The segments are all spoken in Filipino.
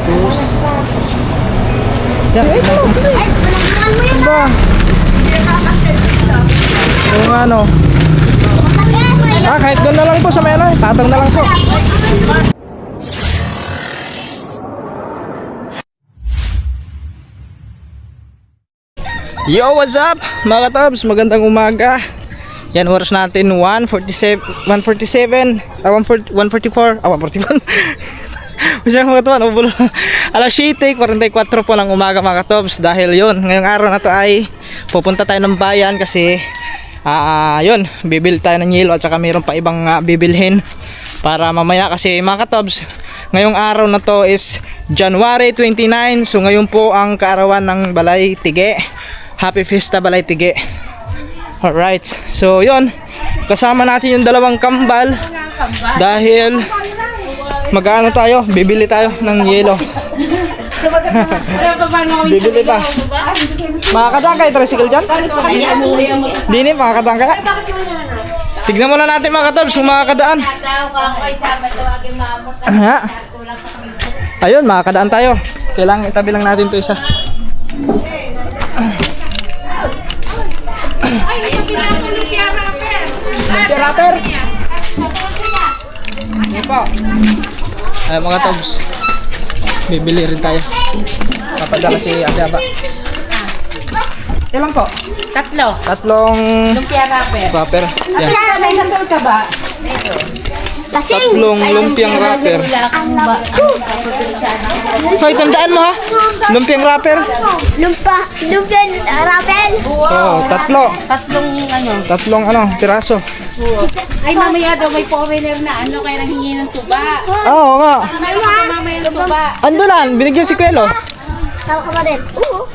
Tapos yan, ito. Ba? Yung ano. Kahit doon na lang po sa may ano, tatang na lang po. Yo, what's up mga katabs? Magandang umaga. Yan, oras natin 1:47, 1:44, 1:41. Masya mga katawan, alas 7:44 po ng umaga mga katabs. Dahil yun, ngayong araw na to ay pupunta tayo ng bayan kasi yun, bibil tayo ng yelo at saka mayroon pa ibang bibilhin para mamaya kasi mga katabs. Ngayong araw na to is January 29. So ngayon po ang kaarawan ng Balay Tige. Happy Fiesta Balay Tige. Alright, so yun, kasama natin yung dalawang kambal dahil mag-ano tayo, bibili tayo ng yelo. Bibili pa. Makakadaan kayo tricycle dyan? Dini, makakadaan kayo? Tignan muna natin mga katabs kung makakadaan. Ayun, makakadaan tayo. Kailangan itabi lang natin ito isa. Lumpia wrapper. Yan po. Ay mga tabs, bibili rin tayo. Papadala si Adaba. Ilan po? Tatlong Lumpia wrapper. Yan. May nasal ka ba? Tatlong lumpiang wrapper. Hoy, tandaan mo ha? Lumpiang wrapper. Lumpiang wrapper. Oo, tatlong piraso. Ay, mamaya daw may foreigner na kaya nanghingi ng tuba. Oo nga. Mamaya ng tuba. Ando na, binigyan si Kuelo. Tama ka ba din?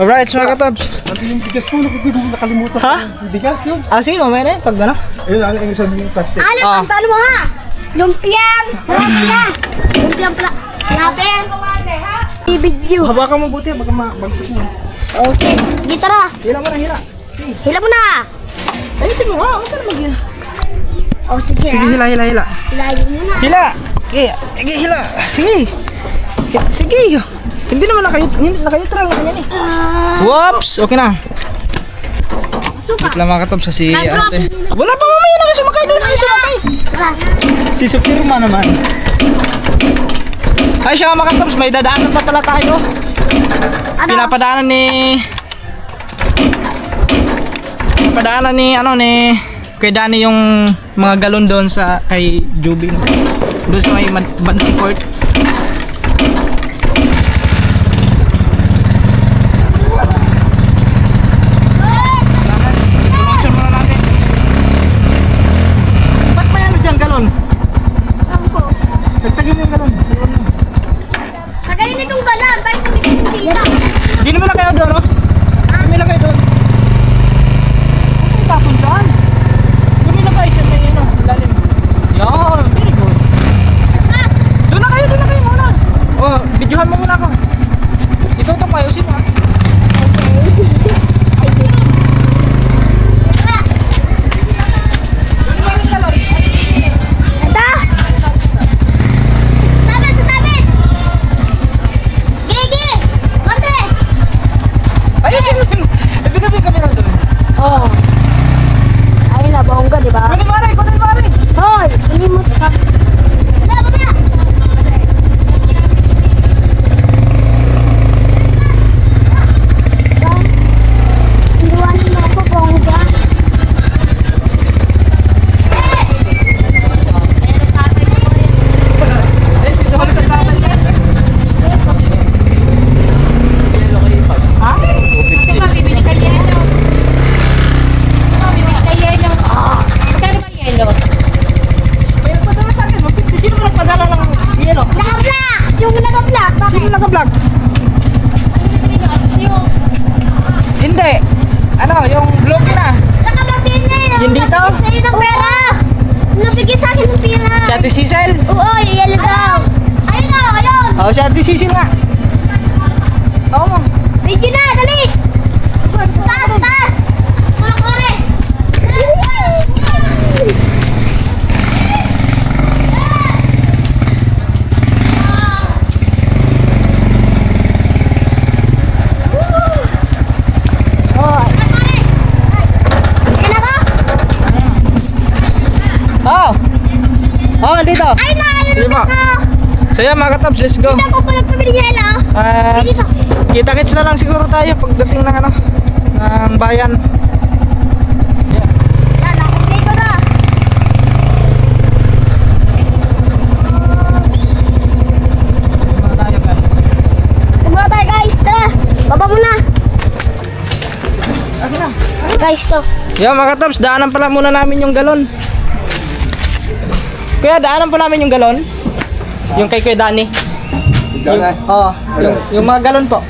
Alright, mga katabs. Yung bigas mo, nakalimutan Ha? Yung bigas yun. Sige, mamaya na yun, pag gano'n. Ayun, ano yung sabi yung plastic. Ano ang talo mo ha? Lumpiang wrapper. Bibigyo. Hawakan mo buti, baka mabagsok mo. Okay, gitara. Hila mo na, hila. Hila mo na. Ayusin mo, huwag ka na mag-hila. Oh, sige. Sige, hila. Hilahin mo na. Hila! Sige, hila. Sige. Hindi naman naka-neutral naman yan eh. Whoops! Okay na. Suka. Wait lang mga katabs si Ay, bro. ate. Wala pa mamaya na kasi sumakay doon. Si Sukirma naman. Ay siya mga katabs, may dadaanan pa pala tayo. Ano? Pinapadaanan ni kay Danny yung mga galon doon sa kay Juby. Doon sa may bandang court. Kagayin itong galan. Bakit hindi kayo dito? Dino mo na kayo doon, no? Dino na kayo doon. Ano tapon dyan? Doon na kayo sa may lalim. Yan, very good. Doon na kayo muna. Oh, videohan mo muna ako. Itutok kayo, sino ha? Naka-vlog. Hindi. Yung vlog na. Naka-vlog din na yun. Yung dito? Sa'yo ng pera. Nabigyan sa akin ng pera. Si Ate Cecil? Oo, yelo daw. Ayun na, ayun. Oo, si Ate Cecil nga. Oo. Video na, dali. Taas. Tulak ore. So yan mga katabs, let's go. Dito ako pala pabili niya hello. At Dito. kita-kits na lang siguro tayo pagdating ng ano, ng bayan. Yan, nakapili ko na. Tumula tayo guys, tara. Baba muna. Guys, to. Yan mga katabs, daanan pala muna namin yung galon. Kuya, daanan pa namin yung galon. Yung kay Kuya Danny. Oo, yung mga galon po.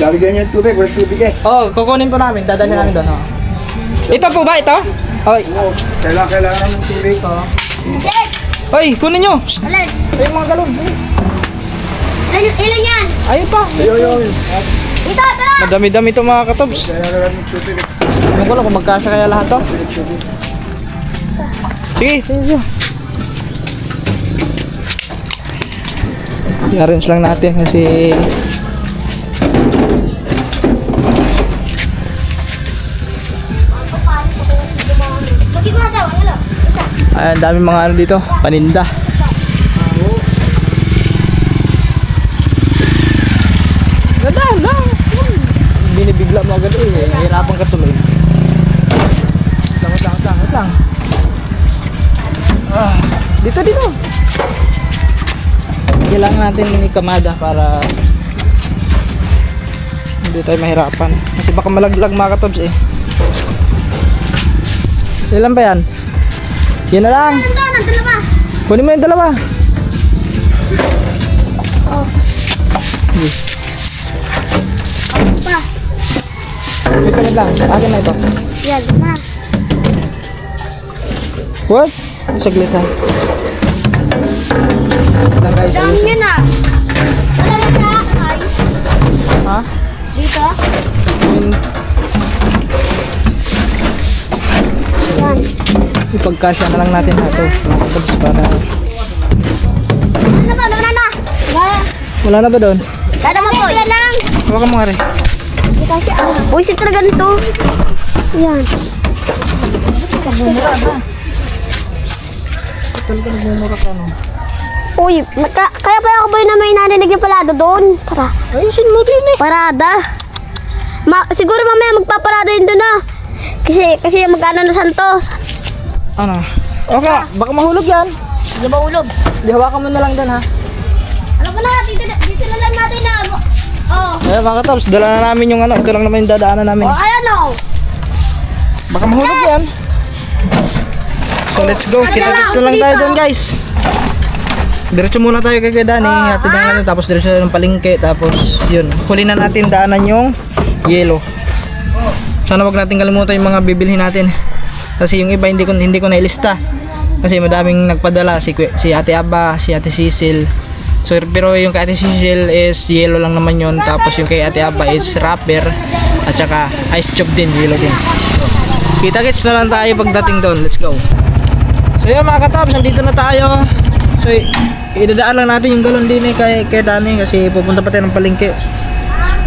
Lalagyan niya yung tubig, walang tubig eh. Oo, kukunin po namin, dadalhin namin doon. Ito po ba ito? Oy, Oo, kailangan ng tubig. Check. oy, kunin nyo. Shh. Alin? Ay, mga galon. Ilan yan? Ayun pa. Ayun. Ito, tara. Madami-dami ito mga katabs. Kailangan ng tubig. Ano ko lang kung magkasya kaya lahat to. Sige, sige. I-arrange lang natin kasi Bakit ko na tayo? Hello. ang dami mga ano dito, paninda. Ganda lang. Binibigla mo agad eh. Hirapan ka tuloy. Lang. Ah, dito. Kailangan natin ikamada para hindi tayo mahirapan. Kasi baka malaglag mga katobs eh. Ilan ba yan? Yan na lang. Ito, nandun na ba? Kunin mo yung dalawa. Pa. Ito na lang. Akin na ito. Yan, ma. What? Saglit ha. Lang guys. Dami yun ah. Ano na siya? Ay. Ha? Dito? Yun. Yan. Ipagkasya na lang natin ha ito. Mga katobs para. Ano ba? Wala na. Wala. Wala na ba doon? Wala mo po. Yan lang. Hawakan mo nga rin. Kasi buisit talaga nito. Yan. Talaga nagmumura ka no? Uy, kaya pala ako boy na may narinig yung palado doon. Tara. Ayusin mo din eh. Parada. Siguro mamaya magpaparada yun doon ah. Kasi magkano na Santos. Ano? Okay, baka mahulog yan. Di ba ulog? Di hawakan mo na lang doon ha. Alam ko na, dito na lang natin na. Oh. Ayan mga katobs, dala na namin yung ano. Ito lang naman yung dadaanan namin. Oh, ayan oh. Baka mahulog yan. So let's go. Kita-kits na lang tayo doon guys. Diretso muna tayo kay Kuya Danny. Hatid na natin. Tapos diretso ng palengke. Tapos yun. Huli na natin daanan yung yelo. Sana wag natin kalimutan yung mga bibilhin natin. Kasi yung iba hindi ko nailista. Kasi madaming nagpadala. Si Ate Aba, si Ate Cecil. So, pero yung kay Ate Cecil is yelo lang naman yun. Tapos yung kay Ate Aba is wrapper. At saka ice chop din. Yelo din. Kita-kits na lang tayo pagdating doon. Let's go. So yun mga katabs, nandito na tayo. So idadaan lang natin yung galon din eh kay Danny kasi pupunta pa tayo ng palengke.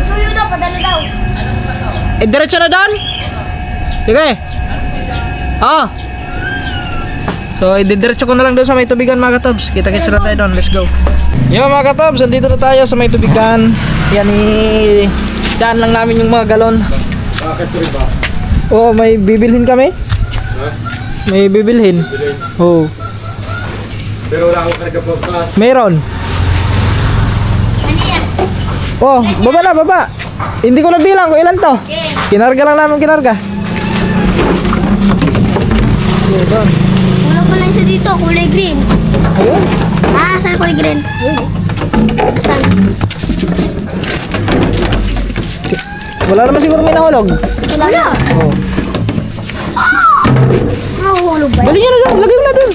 Suyo daw, padala daw. Eh diretso na doon? Sige. Ah. So ididiretso ko na lang doon sa may tubigan mga katabs. Kita-kits na tayo doon. Let's go. Yun mga katabs, nandito na tayo sa may tubigan. Yan daan lang namin yung mga galon. Bakit rin ba? Oh, may bibilhin kami? May bibilhin. Oh. Pero wala akong karga pa. Meron. Ano yan? Oh, baba. Hindi ko nabilang kung ilan to. Kinarga lang namin kinarga. Ayun, doon. Kulang pa lang siya dito, kulay green. Ayun. Ah, saan kulay green? Saan? Wala naman siguro may nahulog. Wala. Oh. Nahuhulog ba? Dali nyo na doon. Lagay mo na doon.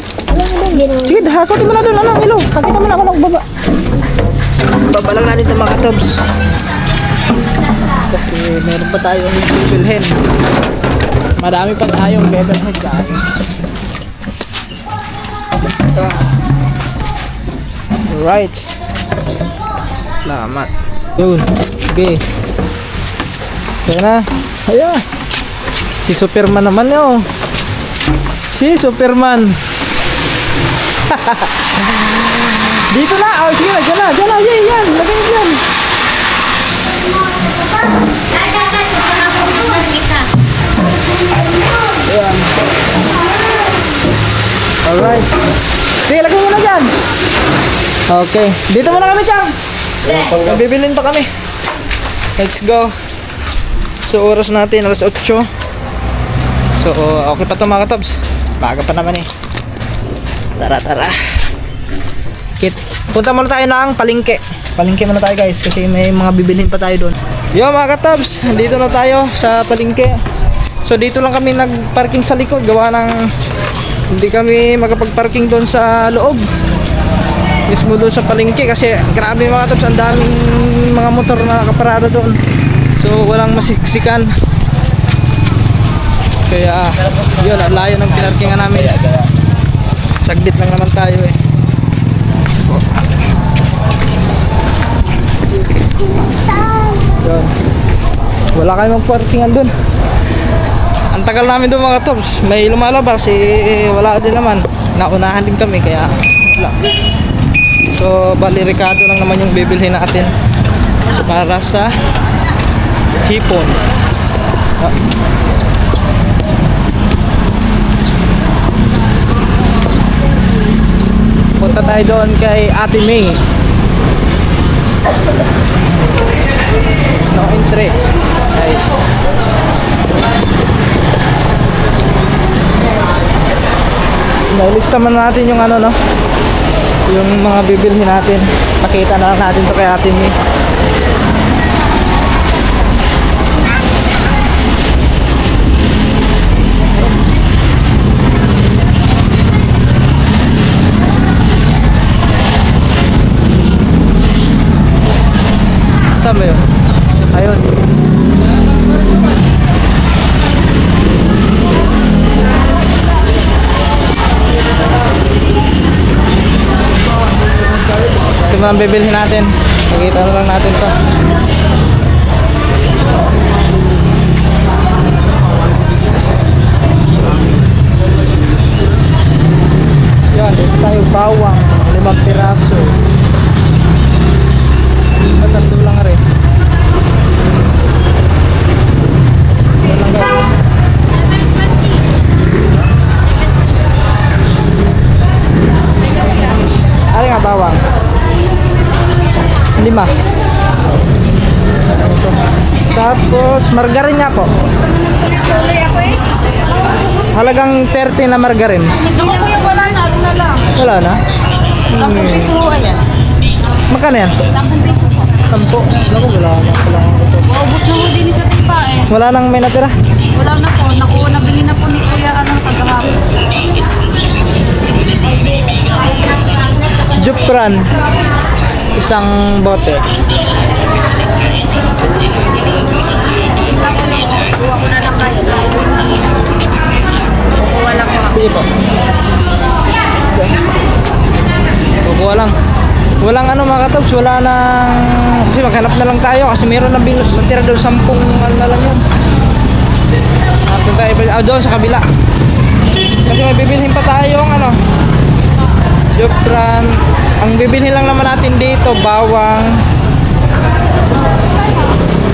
Ginawa. Sige, hakotin mo na doon. Ano, ilo. Pakita mo na ako ng baba. Baba lang natin ito mga katobs. Kasi meron pa tayong bibilhin. Marami pa tayong bibilhin guys. Alright. Salamat. Yun. Sige. Kaya na. Ayan. Si Superman naman yun. Si Superman. Dito na. Oh, sige na. Diyan na. Diyan na. Yan. Lagay mo yan. Ayan. Alright. Sige, lagay mo na dyan. Okay. Dito muna kami, Chang. Bibilin pa kami. Let's go. So, oras natin, alas 8. So, okay pa ito mga katabs. Baga pa naman eh. Tara. Punta muna tayo ng palengke. Palengke muna tayo guys kasi may mga bibilhin pa tayo doon. Yo mga katabs, dito na tayo sa palengke. So dito lang kami nagparking sa likod gawa ng hindi kami makapagparking doon sa loob. Mismo doon sa palengke kasi grabe mga katabs, ang daming mga motor na nakaparada doon. So walang masiksikan. Kaya yun, ang layo ng pinarkingan namin. Saglit lang naman tayo eh. Yun. Wala kayong magparkingan dun. Ang tagal namin doon mga tops. May lumalabas eh, wala din naman. Naunahan din kami kaya wala. So bali Ricardo lang naman yung bibilhin natin para sa hipon. Punta tayo doon kay Ate May. No entry. Guys. Nailista man natin yung ano no. Yung mga bibilhin natin. Pakita na lang natin to kay Ate May. Saan ba yun? Ayun. Ito mga bibilhin natin. Nakita na lang natin to. Yan, dito tayo bawang. 5 piraso. Tatlo lang rin. Ano nga bawang? 5. Tapos margarin nga po. Halagang 30 na margarin. Naku kuya, wala na. Ano na lang? Wala na? 10 piso ayan. Magkano yan? 10 piso po. 10. Naku, wala na pala. Maubos na mo din sa tipa eh. Wala nang may natira. Wala na po. Naku, nabili na po ni kuya anong kagahapon. Jupran. Isang bote. Kuha ko na lang kayo. Kukuha lang po. Sige po. Kukuha lang. Walang ano mga katops, wala nang... Kasi maghanap na lang tayo kasi meron na natira doon 10 ano na lang yun. At doon tayo, doon sa kabila. Kasi may bibilhin pa tayong ano, Jupran. Ang bibilhin lang naman natin dito, bawang,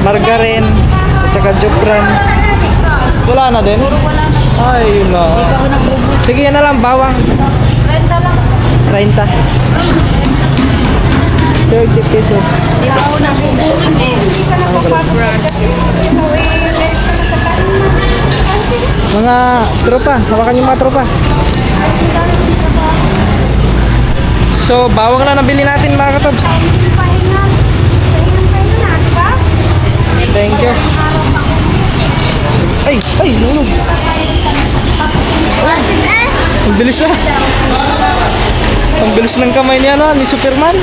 margarin, at saka Jupran. Wala na din? Wala na. Ay, yun na. Hindi ka nagbubut. Sige, yan na lang, bawang. Renta lang. 30. 30 pesos. Hindi ka ako nagbubut eh. Hindi ka nagpapagbrand. Mga tropa, hawakan yung mga tropa. So, bawang na nabili natin mga katobs. Thank you. Ay, nulog. Ang bilis na. Ang bilis ng kamay niya no, ni Superman.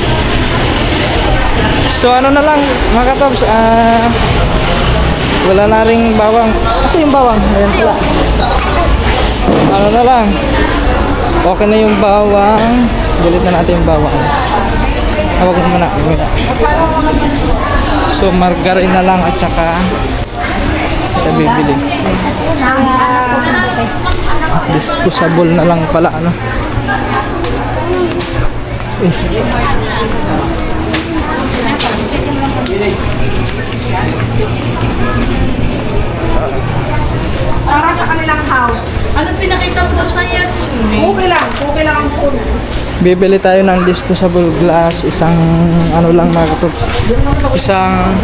So, ano na lang mga katobs, wala na ring bawang. Kasi yung bawang, ayan pala. Ano na lang. Okay na yung bawang. Gulit na natin yung bawang. Hawag ko muna. So margarine na lang at saka ito bibili. Disposable na lang pala ano. Yes. Para sa kanilang house. Anong pinakita mo sa yan? Okay lang ang puno. Bibili tayo ng disposable glass, isang ano lang mga katops. Isang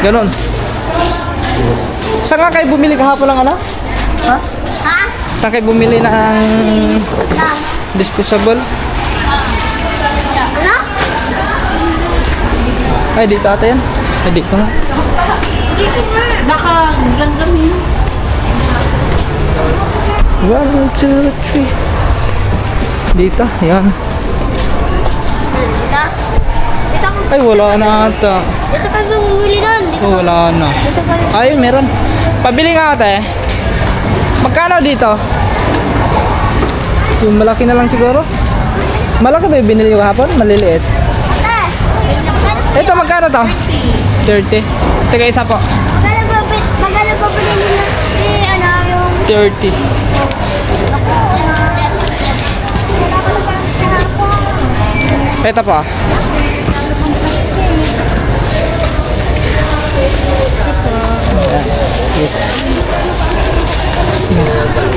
ganon. Saan nga kayo bumili kahapon lang ano? Ha? Ha? Saan kayo bumili ng Lang. disposable? Ano? Ay, dito ata yan. Ay, dito nga. Nakaganggam yun. 1, 2, 3. Dito, yan. Dito? Dito ka. Ay, wala na ata. Dito ka bumili doon. Dito. Oh, wala na. Dito ka. Ay, meron. Pabili nga ate. Magkano dito? Yung malaki na lang siguro. Malaki ba yung binili ko kahapon? Maliliit. Eh. Ito, magkano to? 30. Sige, isa po. Magkano pa pinili na si ano yung 30. Ito pa.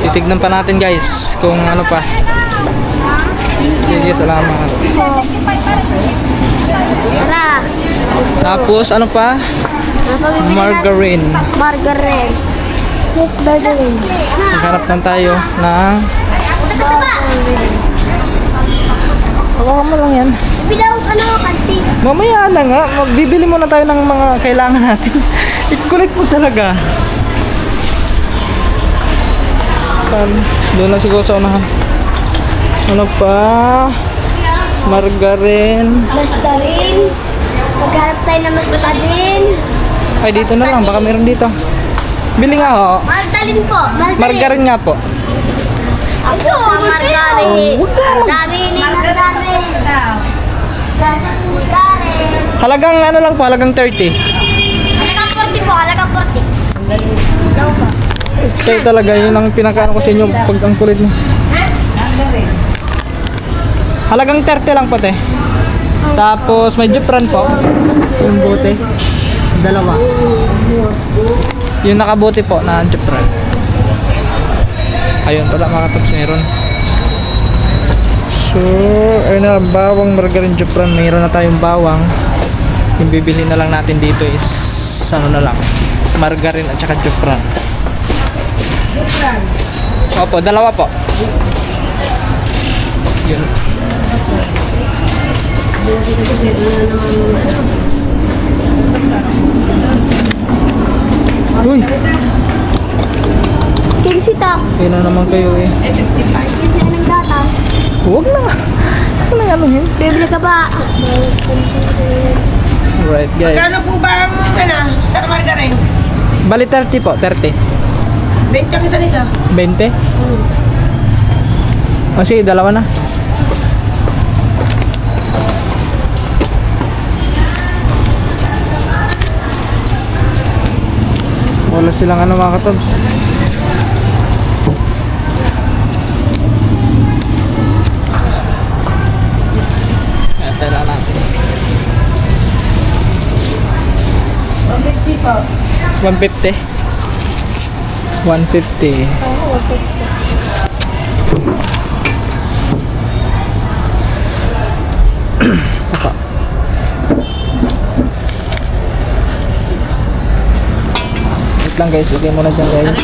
Titignan pa natin guys kung ano pa. Sige, salamat. Tara. Tapos ano pa? Margarine. Margarine. Margarine. Maghanap lang tayo ng... Hawakan mo lang yan. Bilaw ano kanti. Mamaya na nga, magbibili muna tayo ng mga kailangan natin. Ikulit mo talaga. Saan? Doon na siguro sa unahan. Ano pa? Margarine. Mastarin. Maghanap tayo ng mastarin. Ay, dito na lang. Baka meron dito. Bili nga ho. Margarine po. Margarine nga po. Ako sa margarine. Margarine. Margarine. Margarine. Halagang ano lang po, halagang 30. Halagang 40 po. Halagang 40. Daw ba? Kayo talaga, yun ang pinakaano ko sa inyo pag ang kulit mo. Halagang 30 lang po te. Tapos may Jupran po. Yung bote. Dalawa. Yung nakabote po na Jupran. Ayun pala mga katops, meron. So, ayun na, bawang margarine Jupran. Mayroon na tayong bawang. Yung bibili na lang natin dito is ano na lang, margarine at saka Jupran. Opo, dalawa po. Yun. Uy! Kinsita. Ayun na naman kayo eh. Kinsita ng data. Huwag na. Huwag na ano yun. Bibili ka ba? Alright guys. Kano po ba ang star margarine? Bali 30 po, 30. 20 ang isa nito. 20? O sige, dalawa na. Wala silang ano mga katobs. Ito na natin. 150 po. 150. 150. Apa? Wait lang guys, okay muna dyan guys.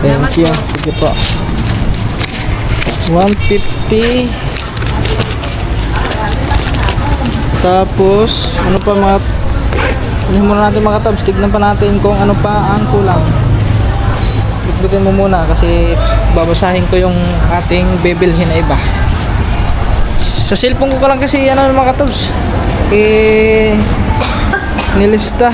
Thank you. Sige po. 150. Tapos, ano pa mga... Ano muna natin mga tabs, tignan pa natin kung ano pa ang kulang. Bitbitin mo muna kasi babasahin ko yung ating bibilhin na iba. Sa cellphone ko lang kasi ano mga tabs, nilista.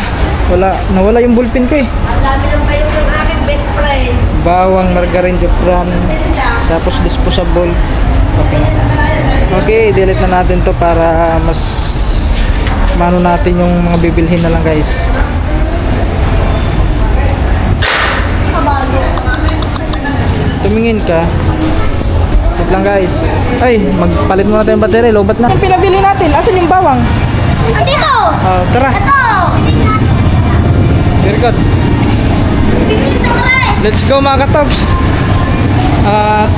Nawala yung ballpen ko eh. Dami lang kayo ng aking best friend. Bawang, margarine, Jupran, tapos disposable. Okay. Okay, delete na natin to para mas mano natin yung mga bibilhin na lang guys. Tumingin ka. lang guys. Ay, magpalit muna tayong battery. Lobat na. Yung pinabili natin. Asan yung bawang? Andito! Oh, tara. Ito! Very good. Dito ka rin! Let's go mga katops. At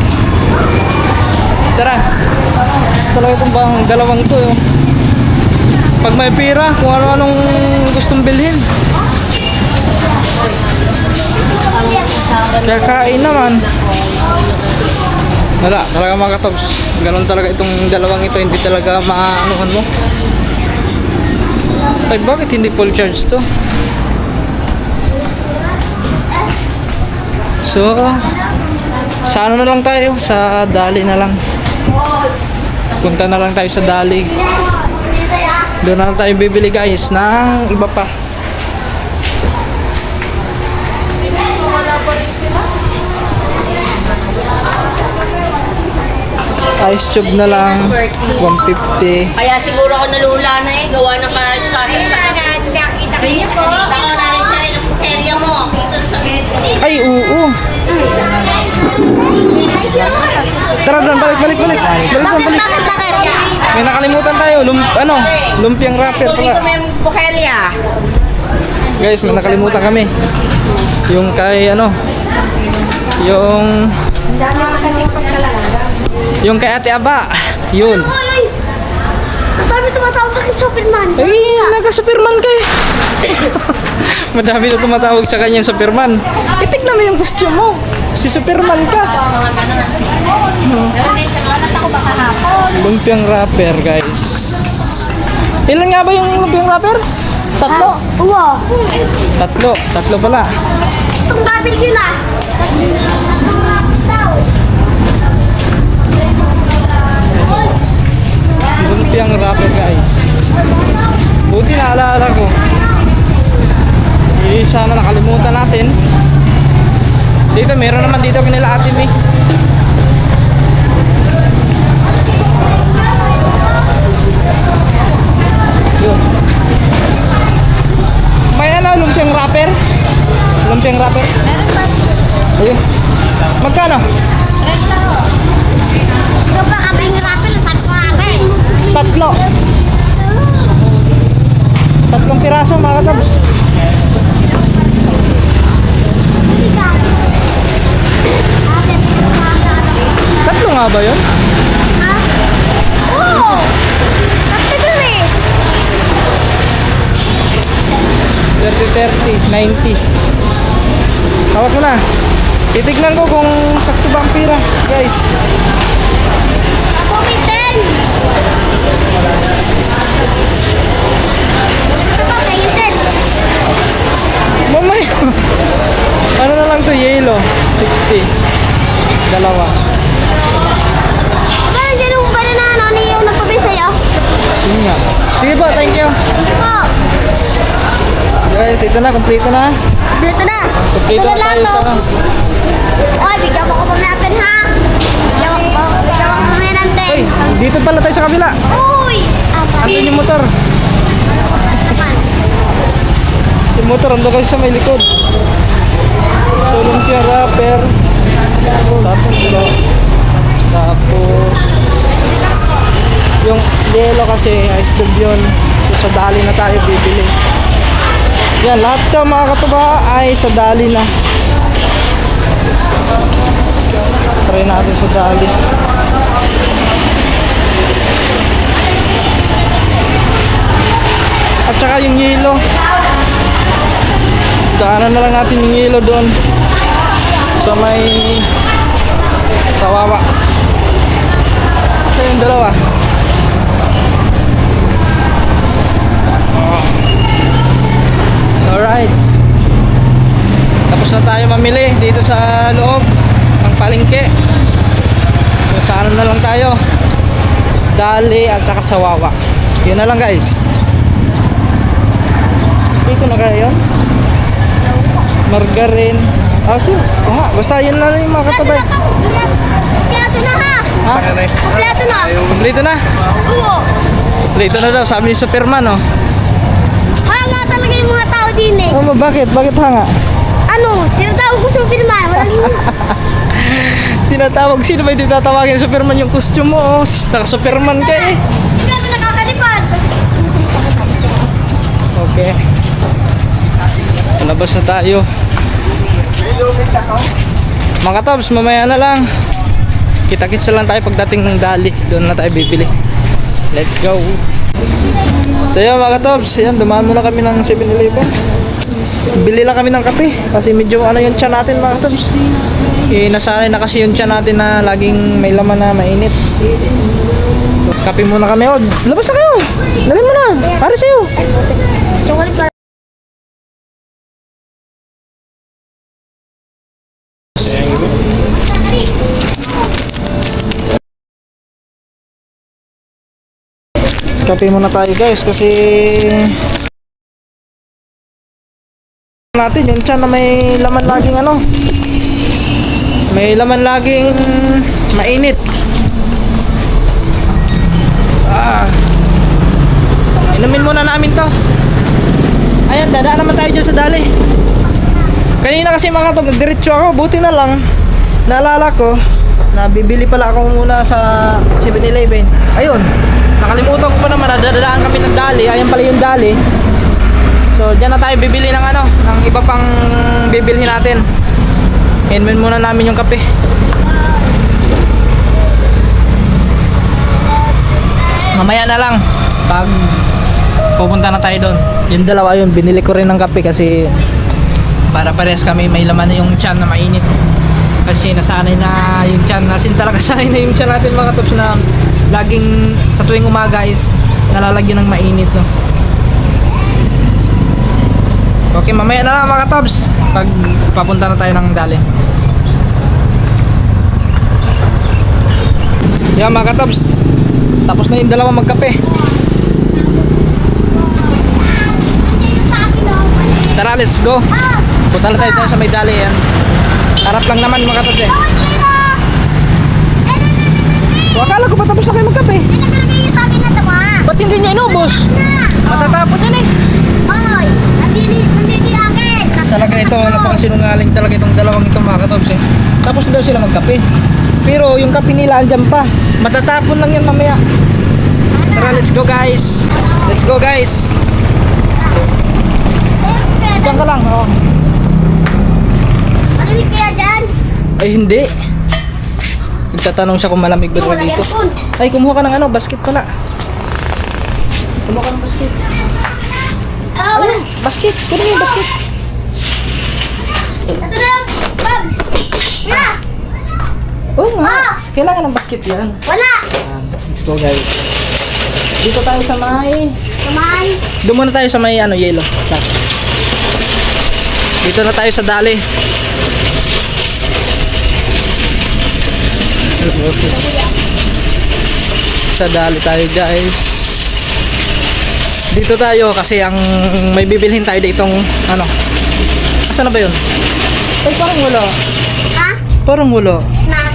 tara. Talaga itong bang dalawang ito. Yung pag may pira, kung ano-anong gustong bilhin. Kakain naman. Wala, talaga mga katops. Ganun talaga itong dalawang ito. Hindi talaga maanuhan mo. Ay, bakit hindi full charge to? So, sa ano na lang tayo? Sa Dali na lang. Punta na lang tayo sa Dali. Doon na lang tayo bibili guys ng iba pa. Ice tube na lang, 150. Kaya siguro ako nalula na eh, gawa ng ka-scatter sa nakita kayo po. Ako na rin siya yung puterya mo. Dito sa bed. Ay, oo. Tara, balik. Balik doon, balik. Bakit? May nakalimutan tayo. Lumpiang wrapper Dito pala. may puterya. Guys, may nakalimutan kami. Yung kay yung kay Ate Aba. Yun. Uy! Ang dami tumatawag sa akin, Superman. Ay, naka-Superman kayo. Madami na tumatawag sa kanya yung Superman. Itignan mo yung costume mo. Si Superman ka. Lumpiang wrapper, guys. Ilan nga ba yung lumpiang wrapper? Tatlo. Wow! Tatlo pala. Itong babil yun ah! Lumpiang wrapper, guys. Buti naalala ko. Sana nakalimutan natin. Dito, meron naman dito kanila Ate May. Yun. May lumpiang wrapper? Lumpiang wrapper? Meron ba? Ayun. Magkano? Ito ba kaming rapper sa kami? Tatlo. Tatlong piraso mga katabs. Tatlo nga ba yun? Oo! Tapos dun eh! 30, 90. Tawag ko na. Titignan ko kung sakto ba ang pira, guys. Ako may 10! Ito ba kayo 10? Mamaya. Ano na lang to, yellow. 60. Dalawa. Ba, nandiyan yung ba na ano yung nagpabay sa'yo? Yun nga. Sige po, thank you. Oo! Guys, ito na, kompleto na. Dito na! Kompleto na tayo sa... Oy, bigyan mo ko pamilapin ha! Bigyan mo ko pamilapin! Ay, dito pala tayo sa kabila. Uy! Andun yung motor. Yung motor, andun kasi sa may likod. So, lumpia wrapper. Tapos yung yellow kasi ice tube yun. So, sa Dali na tayo bibili. Yan, lahat ka mga katuba ay sa Dali na. Try natin sa Dali. At saka yung yellow. Daanan na lang natin yung yellow doon. So may Sawawa. So yung dalawa. Alright. Tapos na tayo mamili dito sa loob ng palengke. So sa ano na lang tayo, Dali at saka Sawawa. Yun na lang guys. Dito na kaya yun? Margarine. Sige. Basta yun na lang yung mga katabay. Kompleto na ha! Ha? Kompleto na! Kompleto na? Oo! Kompleto na daw, sabi ni Superman oh. Hanga talaga yung mga tao din eh. Bakit? Bakit hanga? Ano? Tinatawag ko Superman. Walang Tinatawag, sino ba yung tinatawagin? Superman yung costume mo, oh. Naka-Superman ka eh. Hindi ako nakakalipad. Okay. Palabas na tayo. Mga Tobs, mamaya na lang. Kita-kits na lang tayo pagdating ng Dali. Doon na tayo bibili. Let's go. So yun mga Tobs, yan, dumaan muna kami ng 7-Eleven. Bili lang kami ng kape. Kasi medyo ano yung tiyan natin mga Tobs. Nasanay na kasi yung tiyan natin na laging may laman na mainit. So, kape muna kami. Oh, labas na kayo. Dali mo na. Para sa'yo. Sorry pa. Kape muna tayo guys kasi natin yung tiyan na may laman laging ano, may laman laging mainit. Inumin muna namin to. Ayan, dadaan naman tayo dyan sa Dali. Kanina kasi mga to, nagdiretso ako, buti na lang naalala ko na bibili pala ako muna sa 7-Eleven. Ayun, nakalimutan ko pa naman na dadaan kami ng Dali. Ayan pala yung Dali. So dyan na tayo bibili ng ano, ng iba pang bibilhin natin. Inumin muna namin yung kape. Mamaya na lang pag pupunta na tayo doon. Yung dalawa yun, binili ko rin ng kape kasi para pares kami may laman na yung tiyan na mainit. Kasi nasanay na yung tiyan, nasin talaga sanay na yung tiyan natin mga Tobs na laging sa tuwing umaga is nalalagyan ng mainit, no? Okay, mamaya na lang mga Tobs pag papunta na tayo ng Dali. Yan mga Tobs, tapos na yung dalawa magkape. Tara, let's go. Punta na tayo dun sa may Dali yan. Harap lang naman mga Tobs eh. Akala ko pa tapos na kayo magkape. Ba't hindi nyo inubos? Matatapon yan eh. Oy, nandito akin. Talaga ito, napakasinungaling talaga itong dalawang ito mga Tobs eh. Tapos daw sila magkape. Pero yung kape nila andyan pa. Matatapon lang yan mamaya. Tara, let's go guys. Let's go guys. Diyan ka lang, oh. Malamig kaya dyan? Ay hindi. Nagtatanong siya kung malamig ba daw Wala dito. aircon. Ay, kumuha ka ng ano, basket pala. Kumuha ka ng basket. Ah, wala. Basket, kunin yung basket. Ito na lang. Babs. Wala. Oo nga, kailangan ng basket yan. Wala. Let's go guys. Dito tayo sa may... Kamay. Doon muna tayo sa may ano, yellow. Dito na tayo sa Dali. Sa Dali tayo guys. Dito tayo kasi ang may bibilhin tayo ditong ano. Asan na ba yun? Ay parang wala. Ha? Parang wala. Na.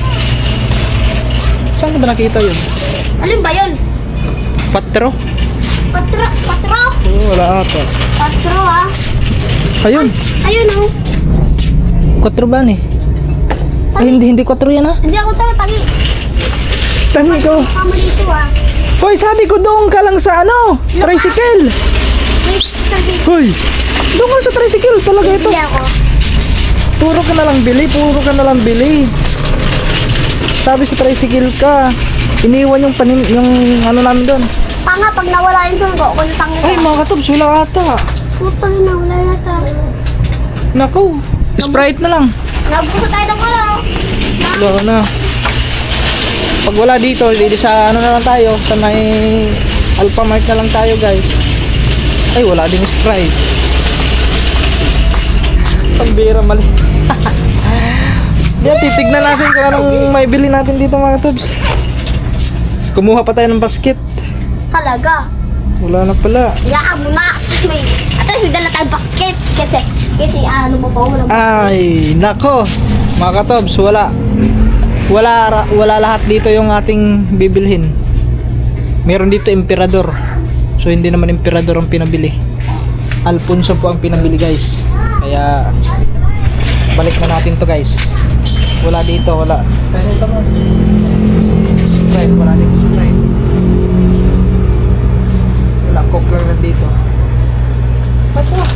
Saan ka ba nakita yun? Alin ba yun? Patro? Patro. Patro. Oo, wala ata. Patro ha. Ayun. Ayun oh. 4 ba ni? Ay hindi 4 yan ha. Hindi ako tangi. Tangi ko. Kama dito ha. Hoy, sabi ko doon ka lang sa ano, tricycle. Hoy, doon ka sa tricycle talaga ito. Hindi ako. Puro ka na lang bili. Sabi sa tricycle ka, iniwan yung ano namin doon. Tanga pag nawala yun doon ko. Ako yung tangi. Ay, mga Tobs, wala ata. Putang na wala yata. Naku, Sprite na lang. Nabuso tayo ng ulo. Wala na. Pag wala dito, hindi sa ano na lang tayo, sa may Alphamart na lang tayo guys. Ay, wala ding Sprite. Pambira mali. Yan, titignan natin kung anong may bili natin dito mga Tobs. Kumuha pa tayo ng basket. Talaga. Wala na pala. Iyaan mo na. At may dala tayong basket. Kasi ano mo po. Ay, nako. Mga Tobs, wala lahat dito yung ating bibilhin. Meron dito Emperador. So hindi naman Emperador ang pinabili. Alfonso po ang pinabili guys. Kaya balik na natin to guys. Wala dito, wala. Pero ito mo. Sprite, wala dito Sprite. Wala Coke lang nandito. Ba't wala?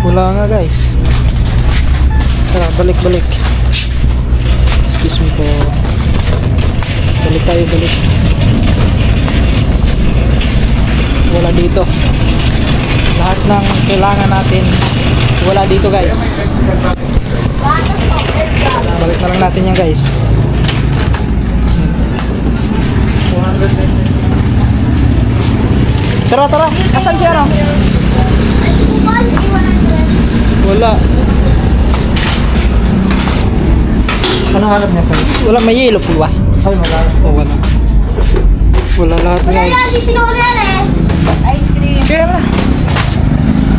Wala nga guys. Tara, balik. Excuse me po. Balik tayo, balik. Wala dito. Lahat ng kailangan natin wala dito guys. Balik na lang natin yan guys. 400. Tara. Asan siya no? Wala. Ano hanap niya sa'yo? Wala, may yellow po ba? Ay, wala. Oh, wala. Wala lahat guys. Ice cream. Kaya na.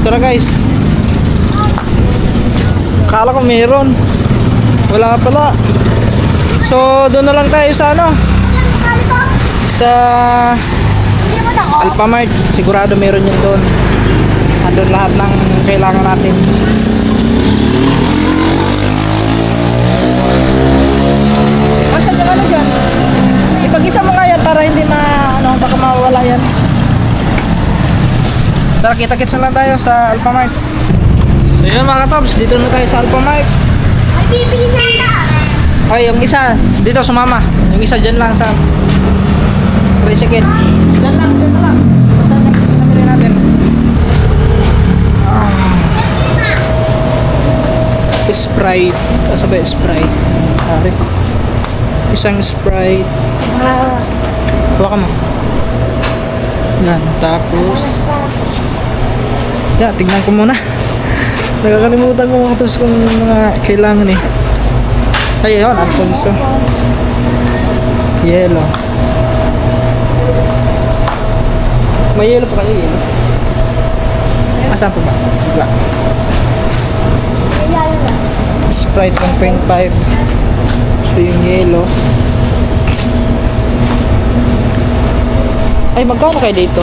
Tara guys. Akala ko meron. Wala pala. So, doon na lang tayo sa ano? Sa Alphamart. Sigurado meron yun doon. Andun lahat ng kailangan natin. Asan yung ano dyan? Ipag-isa mo nga yan para hindi baka mawala yan. Tara, kita-kits na lang tayo sa Alphamart. So yun mga katobs, dito na tayo sa Alphamart. Ay, bibili na ata. Ay, yung isa, dito sumama. Yung isa dyan lang sa tricycle. Dyan na lang. Namili natin. Sprite. Kasabay Sprite. Ari. Isang Sprite. Hawa ka mo. Yan. Tapos yan, tignan ko muna. Nakakalimutan ko mga katobs kung mga kailangan eh. Ay, yun, Alfonso. Yellow. May yellow pa kayo, yellow. Asan po ba? Wala. Sprite 1.5. So, yung yellow. Ay, magkano kayo dito?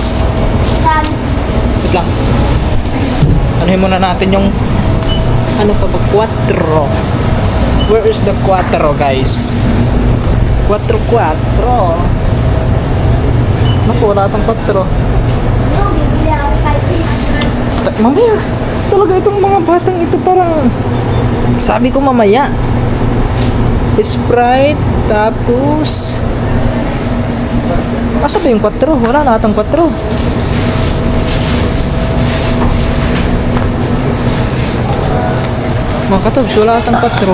Wait lang. Anuhin muna natin yung ano pa ba? 4. Where is the 4 guys? 4. Naku, wala tang 4. Mamaya, talaga itong mga batang ito parang sabi ko mamaya. Sprite, tapos asa ba yung 4? Wala na atang 4. Mga katobs, wala atang 4.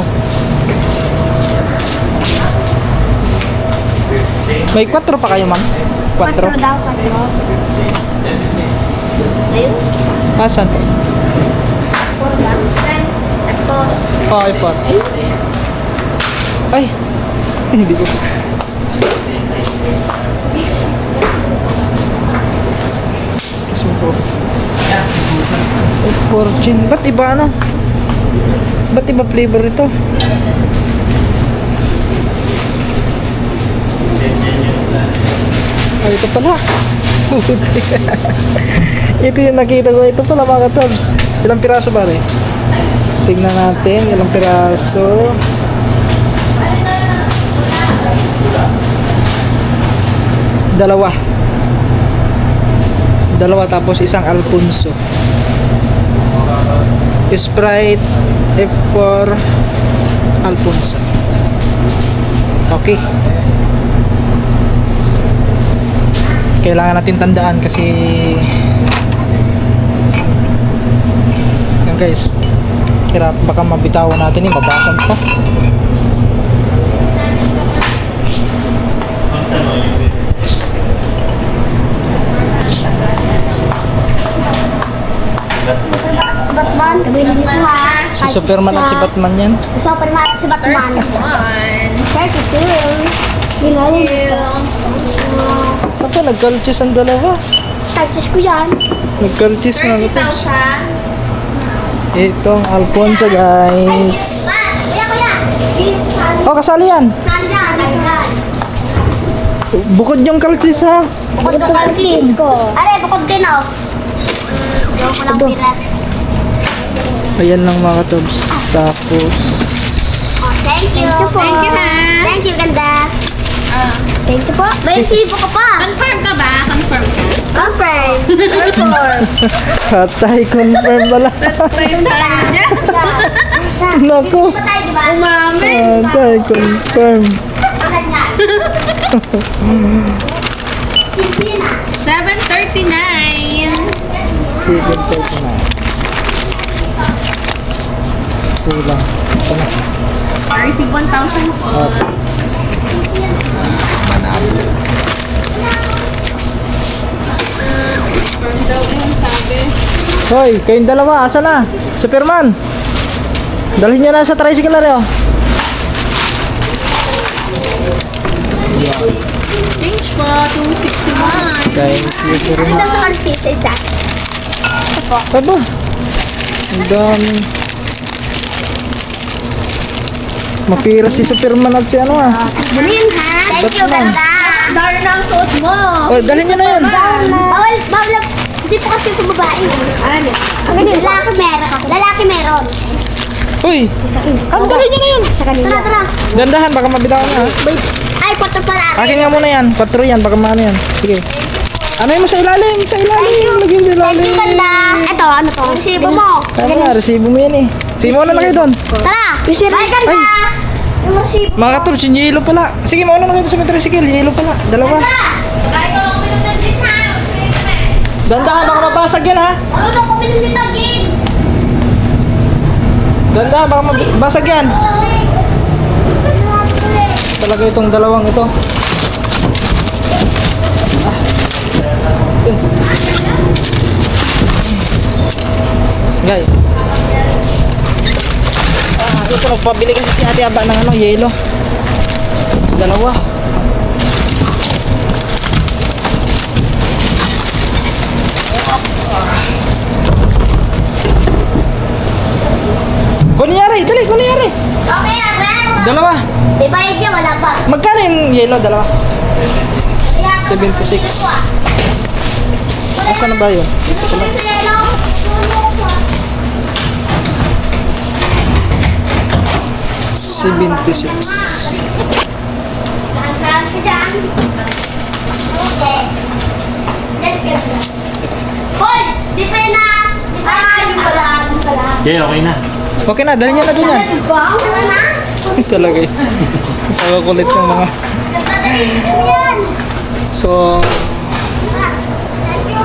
May 4 pa kayo, ma'am? 4? daw kasi. Ayun. Asan to? 4 lang. Oh, iPod. Ay! Hindi ko. Excuse me po. Fortune. Ba't iba ano? Ba't iba flavor ito? Ay, ito pala. Ito yung nakita ko. Ito pala mga katobs. Ilang piraso ba rin? Tignan natin. Ilang piraso. Dalawa tapos isang Alfonso. Sprite F4 Alfonso. Okay. Kailangan natin tandaan kasi yan guys, hirap baka mabitawan natin yung mabasan pa. Batman, kabili dito ha. Si Superman at si Batman yan. Si Superman at si Batman. 32. Apa, nagkalchis ang dalawa. Touches ko yan. Nagkalchis mga katobs. Itong Alfonso guys. Kuya. Oh, kasali yan. Salihan. Bukod yung kalchis ha. Bukod ng kalkis ko. Are, bukod din oh. Diyo ko lang pirat. Ayan lang mga katobs. Tapos Thank you. Thank you po. Thank you, ha? Thank you, ganda. Thank you po. May sibo ka pa. Confirm ka ba? Confirm ka? Confirm. Patay, confirm pala. Confirm niya. Naku. Pa tayo, di ba? Umami. Patay, confirm. Akan nga. Pilipinas. 7:39. 7:39. Kulang. Ito na. Receive 1,000 po. Confirm daw yung sabi. Hoy, kayong dalawa, asa na? Superman! Dalhin nyo na sa tricycle na rin, oh. Change po, 261. Thank you, Superman. Ano sa artista is that? Aba, ang dami. Mapira si Superman at si ano, ah. Ano yun, ha? Thank you, Batman. ganda. Dar na ang suot mo. Oh, dalhin nyo na yun. Bawal, bawal. Hindi po kasi sa babae. Ano? Lalaki meron. Lalaki meron. Uy, ano, dalhin nyo na yun. Sa kanila. Tara, tara. Dandahan, baka mabitawan na, ha. Ay, kwato pala. Akin nga muna yan, 4 yan, baka maano yan. Sige. Ano yun mo sa ilalim? Sa ilalim, lagyan mo sa Thank you, ilalim. ganda. Ito, ano to? Resibo mo. Tama nga, resibo mo yan eh. Sige, mauna na kayo doon. Tara. Bye, ganda. Yung resibo. Mga katulad, yung yellow pala. Sige, mauna na kayo doon sa tricycle, yellow pala. Dalawa. Try ko ako minum ng gin, ha? Okay na eh. Dandahan, baka mabasag yan, ha. Ano daw kung minum nito, Gin? Dandahan, baka mabasag yan. Talaga itong dalawang ito. Guys. Ito nagpabili kasi si Ate Aba ng ano, yelo. Dalawa. Kunyari, dali, kunyari. Okay, Abra. Dalawa. May bayad niya, wala pa. Magkano yung yelo? Dalawa. 76. Asa na ba yun? 76. Okay. Let's get it. Hoy! Di pa yun na! Di ba? Yung pala. Yung pala. Okay, okay na. Okay na, dali nyo na dun yan. Wow! Tara na! Talaga yun. Nakakulit yung mga... Yan! So, Thank you!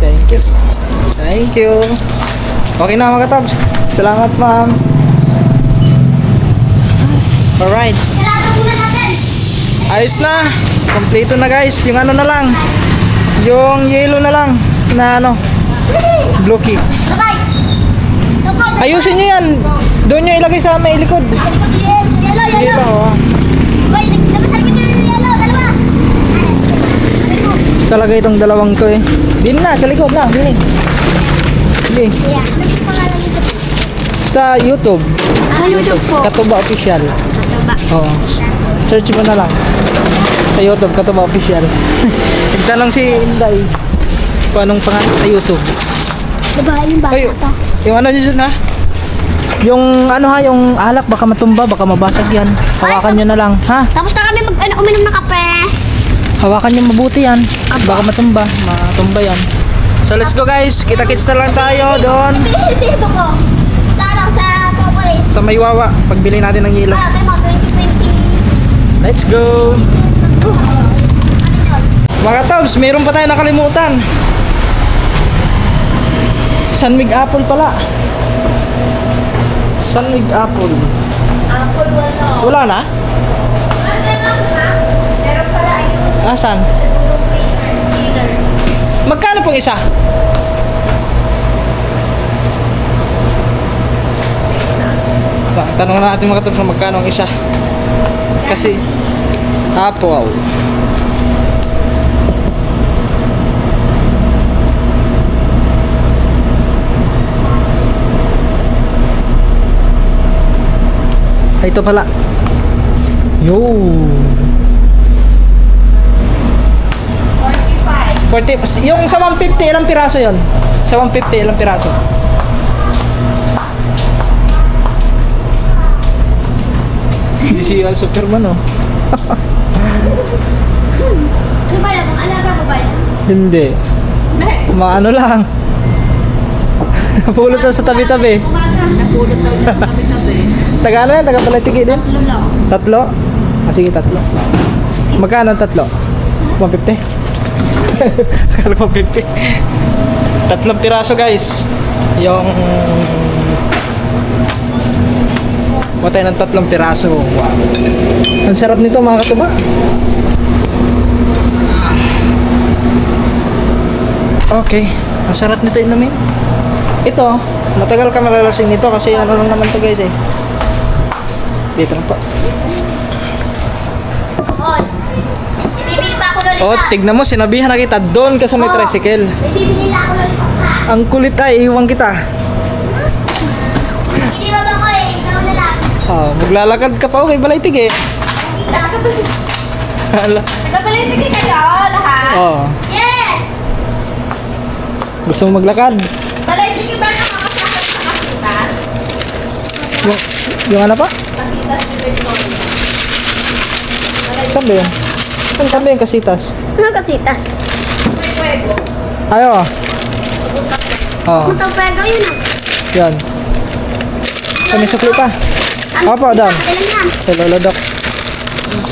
thank you. Thank you. Okay na mga katabs. Salamat ma'am. Alright. Sarado muna natin! Ayos na. Kompleto na guys. Yung ano na lang. Yung yellow na lang. Na ano. Blue key. Bye-bye! Tupod! Ayusin nyo yan. Doon nyo ilagay sa may likod. Yellow, Sige yellow! pa oh. Boy, nagsasabi ko yung yellow, dalawa! Talaga itong dalawang to eh. Din na, sa likod na. Din eh. Sige. Yeah. Ano pangalan nito? Sa YouTube. YouTube po. Katuba Official. Katuba. Oo. Search mo na lang. Sa YouTube, Katuba Official. Nagtanong si Inday kung anong pangalan sa YouTube. Babae yung bata Ay, to. yung ano dyan ha? Yung ano ha, yung alak baka matumba, baka mabasag yan. Hawakan nyo na lang, ha? Tapos na kami uminom ng kape. Hawakan nyo mabuti yan. Baka matumba yan. So let's go guys, kita-kits na lang tayo doon Sisibo ko. Sa chocolate. sa Maywawa, pagbili natin ng yelo. Tayo mo, 2020. Let's go! Mga tabs, meron pa tayo nakalimutan. Sunwig Apple pala. Sunwig Apple. Apple wala. Wala na? Meron pala yung Asan? freezer. Magkano pong isa? Tanong na natin mga tabs kung magkano ang isa. Kasi Apple. Ay, ito pala. Yo. 45. 40, yung sa 150 ilang piraso 'yon? Sa 150 ilang piraso? Hindi siya Superman, oh. Ano ba yan? Ang alaga ko ba yan? Hindi. Maano lang. Pulot lang sa tabi-tabi. Napulot daw niya sa tabi-tabi. Taga ano yan? Taga Palatigi din? Tatlo lang. Tatlo? Ah, sige, tatlo. Magkano ang tatlo? 150? Akala ko 50. Tatlong piraso, guys. Yung... Matay ng tatlong piraso. Wow. Ang sarap nito, mga katuba. Okay. Ang sarap nito inumin. Ito, matagal ka malalasing nito kasi ano lang naman to, guys, eh. Dito lang po. Hoy, ibibili pa ako lollipop. Oh, tignan mo, sinabihan na kita, doon ka sa may Oh, tricycle. Ibibili na ako lollipop ha. Ang kulit ay, iwan kita. Hindi ba ba ko eh? Ikaw na lang. Oh, maglalakad ka pa, may balaytig eh. Hala. Nagpapalitig kayo lahat. Oh, Yes! gusto mo maglakad? Palitig ba nakakasakot sa kasitas? Yung ano pa? Kasitas ni Victoria. Saan ba yun? Saan ba yung kasitas? Ano kasitas? May fuego. Ayo. Oh, Itong pwego yun ah. yan. Oh, may sukli pa. Opo, doon. Ilan yan? Sa Lolo Doc.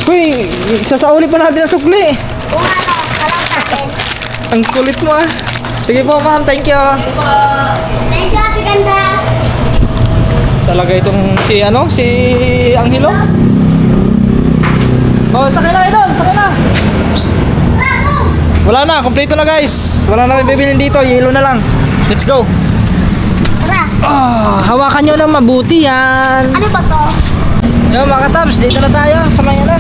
Uy, sasauli pa natin ang sukli. Kung ano, parang sa akin. Ang kulit mo ah. Sige po, ma'am. Thank you. Thank you, Ate Ganda. Talaga itong si ano, si Angelo. Oh, sakay na doon, sakay na. Bravo! Wala na, kompleto na guys. Wala na bibilin dito, yelo na lang. Let's go. Tara, Ah, hawakan nyo na mabuti yan. ano ba to? Yo mga katabs, dito na tayo sa may ano.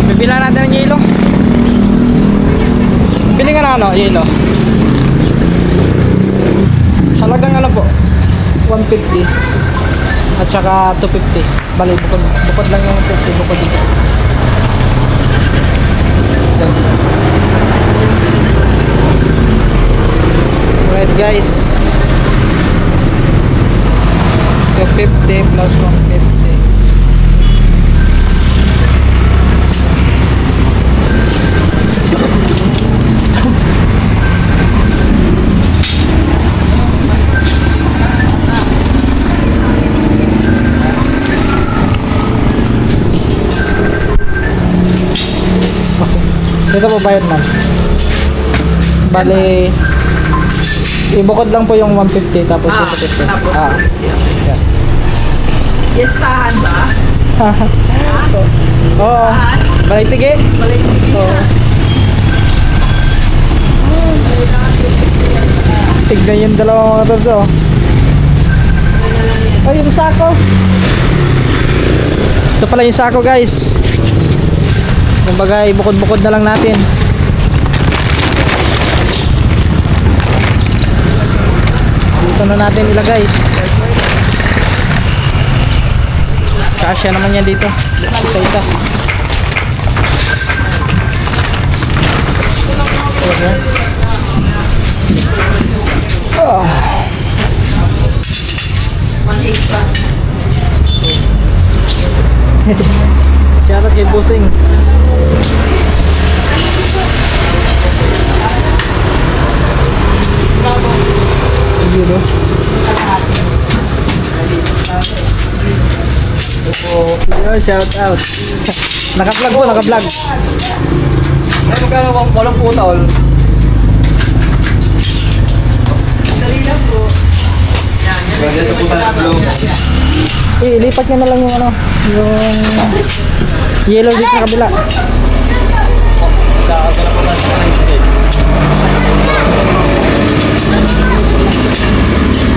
Bibilan natin ng yelo. Bili nga na ano, yelo. Halagang ano po, 150 at saka 250. Bali, bukod lang yung 50, bukod dito. Alright guys, 250 plus 150. Dito po bayad man. Bali, ibukod lang po yung 150 tapos 250. tapos Yan. Yes, tahan ba? Oo. Balaytige. Oo. Tignan yung dalawang mga tabs, oh. Ay, yung sako. Ito pala yung sako, guys. Kumbaga, bukod-bukod na lang natin. Dito na natin ilagay. Kasya naman yan dito. Isa-isa. Oh. Shoutout kay Busing. Yun, oh. Yun, shout out. Naka-vlog po, naka-vlog. Ay, magkano kung walang putol? Ilipat nyo na lang yung ano, yung yellow dito sa kabila.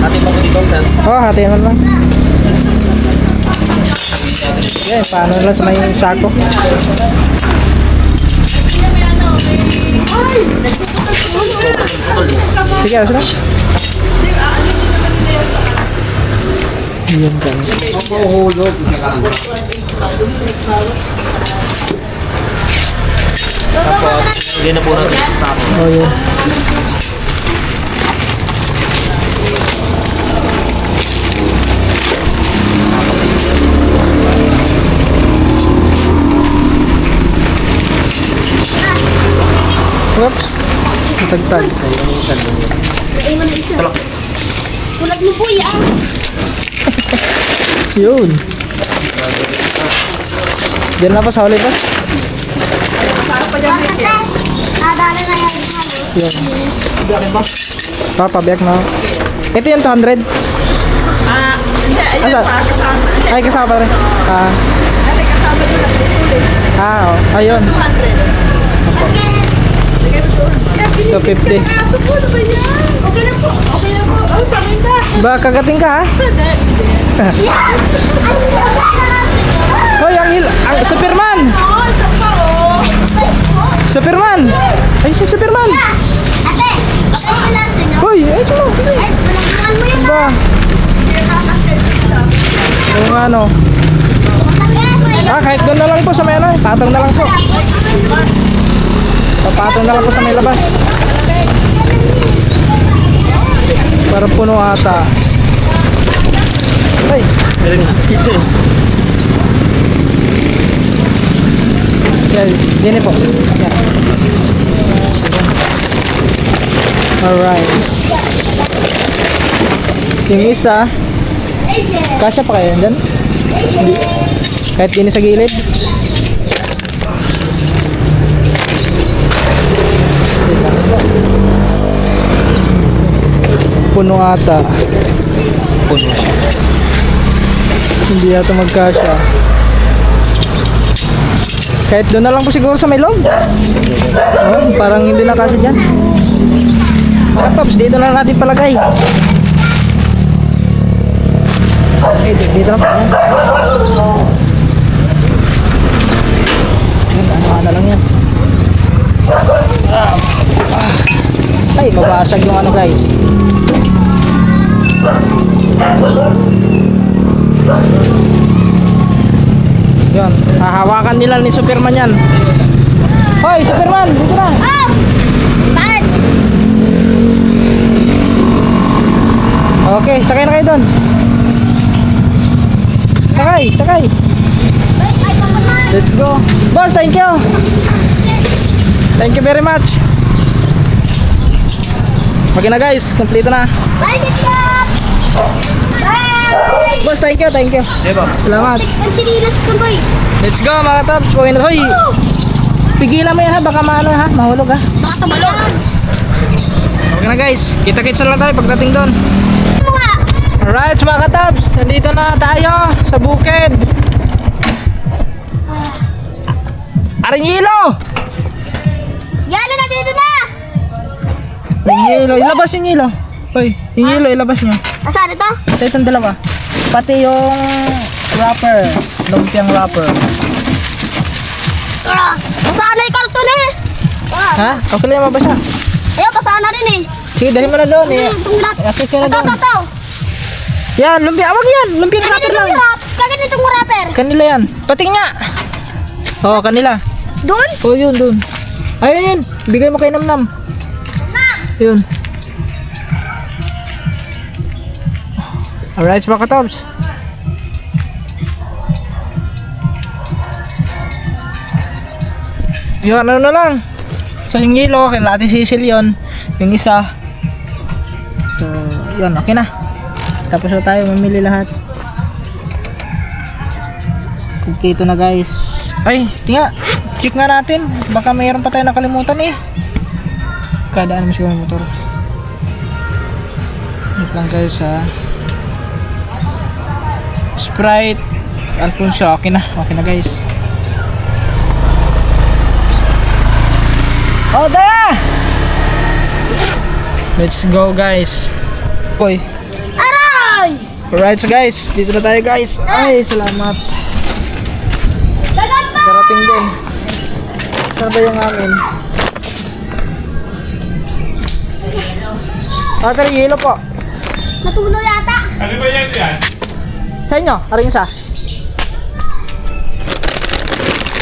Ating mga dito, sir. Oh, hatiin mo lang. Yan, paano lang sa may sako. Sige, ayos na. Yan guys. Hindi na po natin sa ako. Oh, yun. Oops. Natagtag. Ay, mo na isa. Kulat mo po yan. Yun. Diyan na pa sa huli pa. Nadala na yan. Yun. Papabiyak na. Ito yung 200. Hindi, ayun Asa? pa, kasama. Ay, kasama rin. Hindi, kasama yun ang tutuloy. Oh. Ayun. 200. 250. Kaso po, ano ba yan? Okay lang po. Okay lang po. Ang sa amin ka. Ba, kagating ka ha? Hoy, ang Superman! Oh, ito pa oh. Superman! Ay, si Superman! Ate, okay lang sa'yo. Hoy, ay, mo. Ay, walang mo yun. Ba? Yung ano. Kahit doon na lang po sa may ano. Patong na lang po. Papatong na lang po sa may labas. Para puno ata. Ay. Yan, yan po. Yan. Alright. Yung isa, kasya pa kayo dyan? Hindi. Kahit din sa gilid. Puno ata. Puno siya. Hindi yata magkasya. Kahit doon na lang po siguro sa may loob. Oh, parang hindi na kasya dyan. Mga tops, dito na natin palagay. Eh, dito na po. Yan, ano lang yan. Ay, mabasag yung ano guys. Yan, hahawakan nila ni Superman yan. Hoy, Superman, dito na. Oh! Bakit? Okay, sakay na kayo doon. Sakay, sakay. Ay, papaman. Let's go. Boss, thank you. Thank you very much. Okay na guys, kompleto na. Bye, Bitcop! Bye! Boss, thank you, thank you. Diba? Salamat. Ang sinilas ko, boy. Let's go mga tops. Hoy, pigilan mo yan ha, baka maano ha, mahulog ha. Baka tumalon. Okay na guys, kita-kits na lang tayo pagdating doon. Ano nga? Alright mga katabs, nandito na tayo sa bukid. Aring hilo! Yalo na dito na! Yung hilo, ilabas yung hilo. Hoy, yung hilo, ilabas nyo. Asan ito? Ito itong dalawa. Pati yung wrapper, lumpiang wrapper. Basaan na yung karton eh. Ha? Okay lang yung mabasa. Ayaw, basaan na rin eh. Sige, dali mo na doon eh. Itong wrap. Atis ka na Ito, doon. ito, ito. Yan, lumpia, awag yan. Lumpiang Kagad wrapper itong lang. wrap. Kagad itong wrapper. Kanila yan. Pati nga. Oo, kanila. Doon? Oo, yun, dun. Ayun yun. Bigay mo kay Namnam. Yun. Alright, mga katabs. Yun, ano na lang. So, yung yelo, kay Ate Cecil yun. Yung isa. So, yun, okay na. Tapos na tayo mamili lahat. Kompleto na guys. Ay, tinga. Check nga natin. Baka mayroon pa tayo nakalimutan eh. Kadaan mo siguro yung motor. Wait lang guys ha. Sprite. Alfonso. Okay na. Okay na guys. Oh, tara! Let's go guys. Boy. Aray! Alright guys. Dito na tayo guys. Ay, salamat. Dagan pa! Darating din. Saan ba yung amin? Tara, yelo po. Natulo yata. Ano ba yan yan? Sa inyo, aring isa.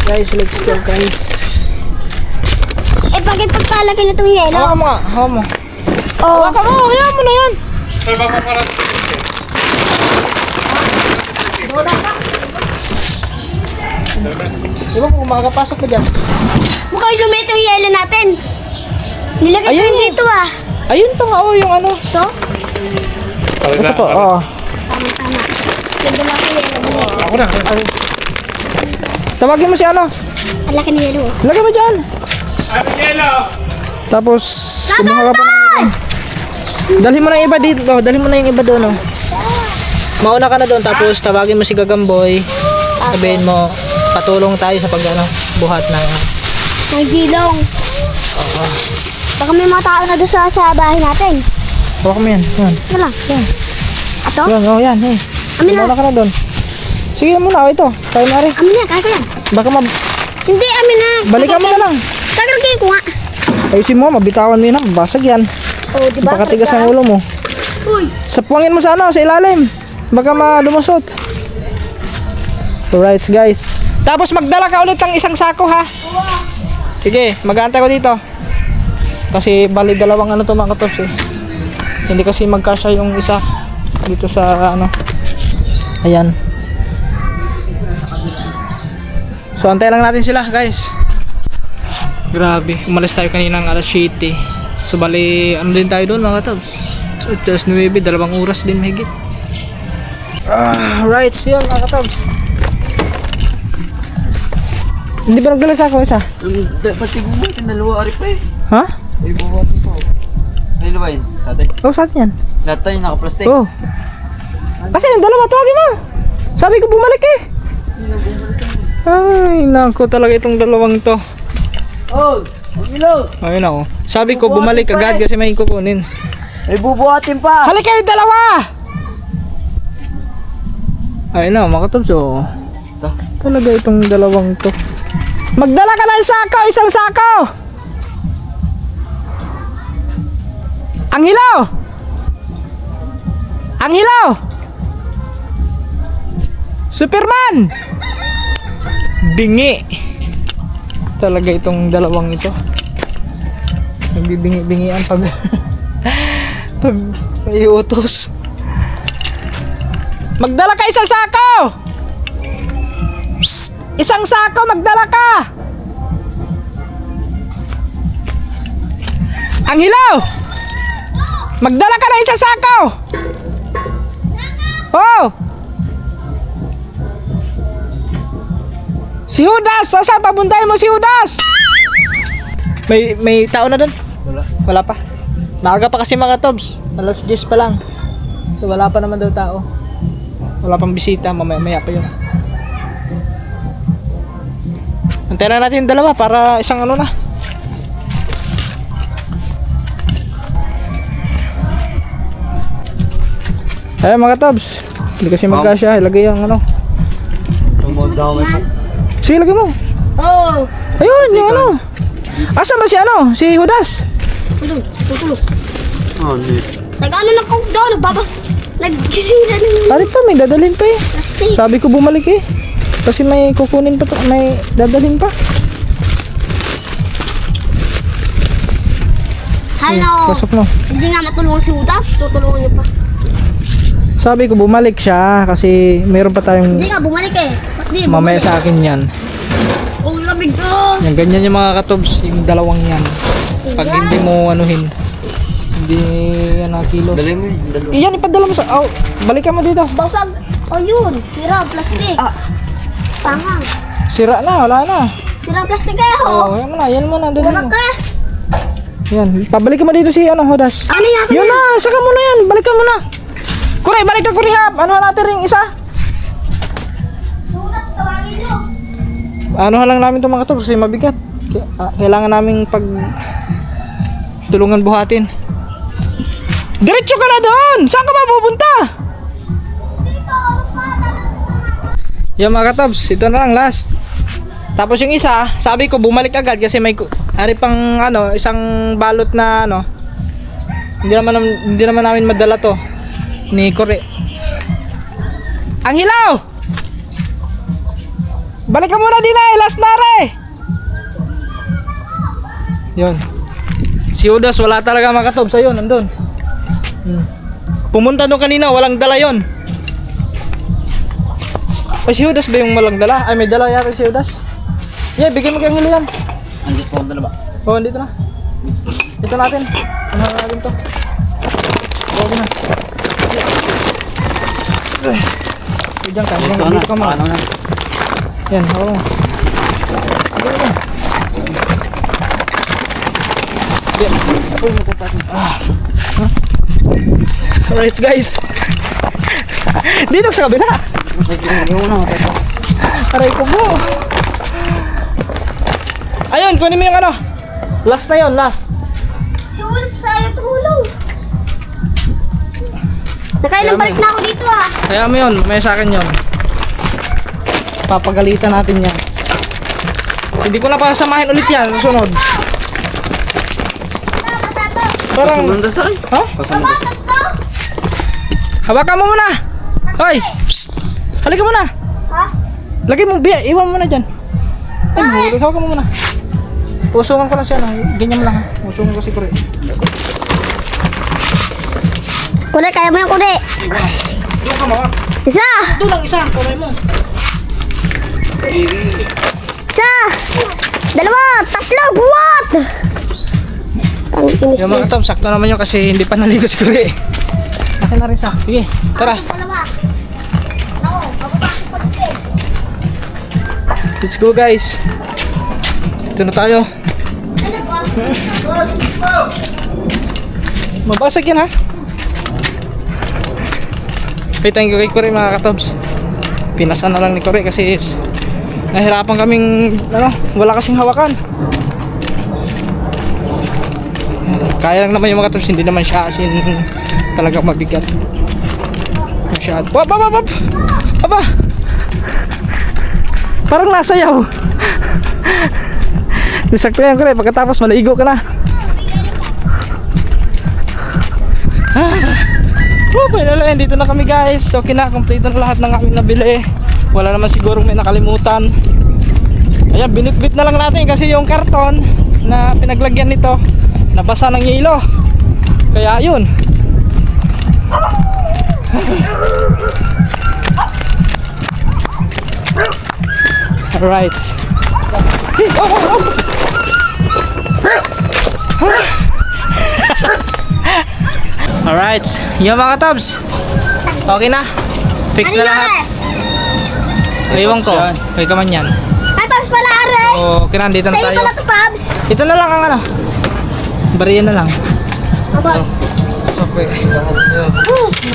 Guys, let's go guys. Eh, bakit pagpalaki na itong yelo? Hawa mo nga, hawa mo. Oh. Hawakan mo, hayaan mo na yan. Saan ba paparating dito? Di ba kung makakapasok ko dyan? Mukhang lumit yung yelo natin. Nilagay ko Ayun yun eh. dito ah. Ayun pa nga, oh, yung ano. Ito? Ito po, oo. Tama. Ganda na ako yun. Ako na. Tawagin mo si ano. Ang laki ni yelo. Lagay mo dyan. Ano yelo? Tapos, kumuha ka pa ng... Dalhin mo na yung iba dito. Dalhin mo na yung iba doon, oh. Mauna ka na doon, tapos tawagin mo si Gagamboy. Sabihin mo, patulong tayo sa pag, ano, buhat ng... May gilong. Oo. Baka may mga tao na doon sa bahay natin. Huwag mo yan. Yan. Ito lang. Yan. Ato? Yan, oh, yan. Hey. Amin na. Mauna ka na doon. Sige muna, oh, ito. Tayo na rin. Amin na, kaya ko yan. Baka Hindi, amin na. balikan mo na lang. Tagalogin ko nga. Ayusin mo, mabitawan mo yun, basag yan. Oh, di ba? Pakatigas ang ulo mo. Uy. Sapuangin mo sa ano, sa ilalim. Baka malumusot. Alright guys. Tapos magdala ka ulit ng isang sako ha. Sige, mag-aantay ko dito. Kasi bali dalawang ano to mga katops eh. Hindi kasi magkasya yung isa dito sa ano. Ayan. So antay lang natin sila guys. Grabe, umalis tayo kaninang alas 7. So bali, ano din tayo doon mga katops? So just 9, 2 oras din mahigit. Right, yun mga katops. Hindi ba nagdala sa ako isa? Dapat ibubuhatin na luwa ari pa eh. Ha? Ibubuhatin po. Ay luwain, sa atin. Oh, saan yan? Lahat tayo naka-plastic. Oh. Kasi yung dalawa, tawagin mo. Sabi ko bumalik eh. Ay, naku talaga itong dalawang to. Oh! Ang ilaw! Ayun ako. Sabi ko bumalik agad kasi may kukunin. Ay bubuhatin pa! Halika kayo dalawa! Ayun na, mga katops oh. Talaga itong dalawang to. Magdala ka ng sako, isang sako! Ang hilaw! Ang hilaw! Superman! Bingi! Talaga itong dalawang ito. Nagbibingi-bingian pag pag may utos. Magdala ka isang sako! Psst! Isang sako, magdala ka! Ang hilaw! Magdala ka na isang sako! Oh! Si Judas! Saan pabuntahin mo si Judas? May tao na doon? Wala pa. Maaga pa kasi mga tobs. Alas 10 pa lang. So wala pa naman daw tao. Wala pang bisita. Mamaya pa yun. Antayin na natin dalawa para isang ano na. Ayan mga tobs. Hindi kasi magkasya. Ilagay yung ano. Tumod daw may Sige, lagay mo. Oh. Ayun, yung ano. Asa ba si ano? Si Judas? Tutulog. Oh, hindi. Nag-ano na kong doon. Nag-gisira na yung Pare pa, may dadalhin pa eh. plastic. Sabi ko bumalik eh. Kasi may kukunin pa to, may dadalhin pa. Hello. Pasok mo. Hindi nga matulungan si Udas. Tutulungan niyo pa. Sabi ko bumalik siya kasi meron pa tayong Hindi nga, bumalik eh. Hindi, mamaya bumalik. sa akin yan. Ang lamig ko. Yan, ganyan yung mga katobs, yung dalawang yan. Pag hindi mo anuhin, hindi yan nakilo. Dali mo yun. Dalawa. Iyan, ipadala mo sa, oh, balikan mo dito. Basag. Oh yun. Sira, plastic. Tama. Sira na, wala na. Sira, plastic kayo. Oh, yan mo na, dali Wala mo. ka. Yan, pabalikan mo dito si ano, Judas. Ano yan? Yun na, saka mo na yan, balikan mo na. Kuri, balik ka Kuri hap. Ano natin ring isa? Udas, tawagin niyo. Ano lang namin itong mga to kasi mabigat. Kailangan naming pag tulungan buhatin. Diretso ka na doon! Saan ka ba pupunta? Yung mga katabs, ito na lang last. Tapos yung isa, sabi ko bumalik agad kasi may ari pang ano, isang balot na ano. Hindi naman namin madala to ni Kore. Ang hilaw! Balik ka muna din eh, last na re! Yun. Si Judas wala talaga mga katobs, ayun, nandun. Pumunta doon kanina, walang dala yon. Ay, si Judas ba yung walang dala? Ay, may dala yata si Judas. Yeah, bigyan mo kayong hilo yan. Andito po ang dalawa. Oh, andito na. Dito natin. Ano natin to? Bago na. Diyan ka. Dito ka mga. Ano na? Yan, oo. Alright guys. Dito sa kabila. Aray ko po. Ayun, kunin mo yung ano. Last na yon, last. Si Wolf, sa'yo tulong. Nakailang balik na ako dito ah. Kaya mo yun, may sa akin yun. Papagalitan natin yan. Hindi ko na pasamahin ulit yan, susunod. Parang, Pasamandasal? ha? Pasamandasal. Hawakan mo muna! Hoy! Psst! Halika muna! Ha? Lagay mo, biya, iwan mo muna dyan. Ay, mahulog, hawakan mo muna. Usungan ko lang siya, no? Ganyan mo lang ha. Usungan ko si Kure. Kure, kaya mo yung kure. Doon ka mga. Isa! Doon lang isa, kamay mo. Isa! Dalawa! Tatlo! Buwat! Ang inis Yung mga tom, sakto naman yun kasi hindi pa naligo si Kure. Akin na rin sa. Sige, tara. dalawa. Ako, mababasok pa dito. Let's go guys. Ito na tayo. Ano ba? Mabasag yan ha. Wait, thank you kay Kore mga katobs. Pinasan na lang ni Kore kasi nahirapan kaming wala kasing hawakan. Kaya lang naman yung mga katobs, hindi naman siya asin talagang mabigat. Masyad. Wap, wap, wap, wap. Aba. Parang nasayaw. Nisakto yan Kore, pagkatapos maligo ka na. Oh, final end. Dito na kami guys. Okay na, complete na lahat ng aming nabili. Wala naman sigurong may nakalimutan. Ayan, binitbit na lang natin kasi yung karton na pinaglagyan nito nabasa ng yelo. Kaya yun. Alright. Oh, oh, oh. Alright, yung mga tabs. Okay na. Fix na lahat. Ewan ko. Okay ka man yan. Ay, Pabs pala, are. Okay na, dito na Sa'yo tayo. pala to, Pabs. Ito na lang ang ano. Bariya na lang. Aba. Okay.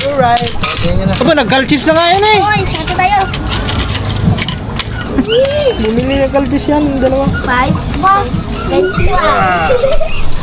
Alright. Aba, nag-galchis na nga yan eh. Hoy, sato tayo. Bumili ng galchis yan, yung dalawa. 5, 4, 21.